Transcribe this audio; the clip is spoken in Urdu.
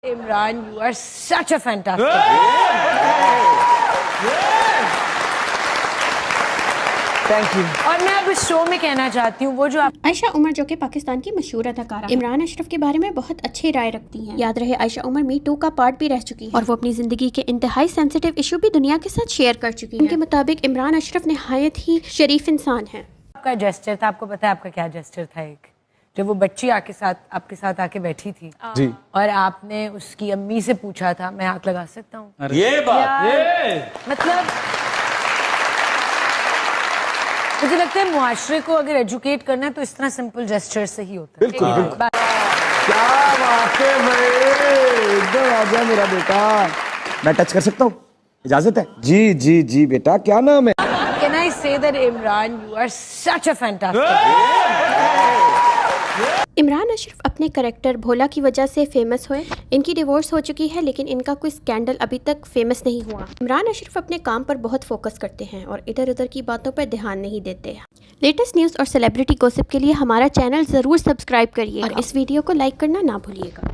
Imran, you are such a fantastic. Thank you. اور میں اب اس شو میں کہنا چاہتی ہوں وہ جو آپ عائشہ عمر جو کہ پاکستان کی مشہور اداکارہ عمران اشرف کے بارے میں بہت اچھی رائے رکھتی ہیں. یاد رہے عائشہ عمر می ٹو کا پارٹ بھی رہ چکی ہے اور وہ اپنی زندگی کے انتہائی سینسیٹیو ایشو بھی دنیا کے ساتھ شیئر کر چکی ہیں. ان کے مطابق عمران اشرف نہایت ہی شریف انسان ہیں. آپ کا جیسچر تھا، آپ کو پتا ہے آپ کا کیا جیسچر تھا؟ ایک جب وہ بچی آپ کے ساتھ آ کے بیٹھی تھی جی اور آپ نے اس کی امی سے پوچھا تھا میں ہاتھ لگا سکتا ہوں؟ یہ بات مطلب مجھے لگتا ہے معاشرے کو اگر ایجوکیٹ کرنا ہے تو اس طرح سمپل جیسچر سے ہی ہوتا ہے. بالکل کیا بات ہے بھائی، ادھر آ جا میرا بیٹا. میں ٹچ کر سکتا ہوں؟ اجازت ہے؟ جی جی جی بیٹا، کیا نام ہے؟ Can I say that Imran, you are such a fantastic. Imran اشرف اپنے کریکٹر بھولا کی وجہ سے فیمس ہوئے. ان کی ڈیورس ہو چکی ہے لیکن ان کا کوئی سکینڈل ابھی تک فیمس نہیں ہوا. عمران اشرف اپنے کام پر بہت فوکس کرتے ہیں اور ادھر ادھر کی باتوں پر دھیان نہیں دیتے. لیٹسٹ نیوز اور سیلیبریٹی گوسپ کے لیے ہمارا چینل ضرور سبسکرائب کریے اور اس ویڈیو کو لائک کرنا نہ بھولیے گا.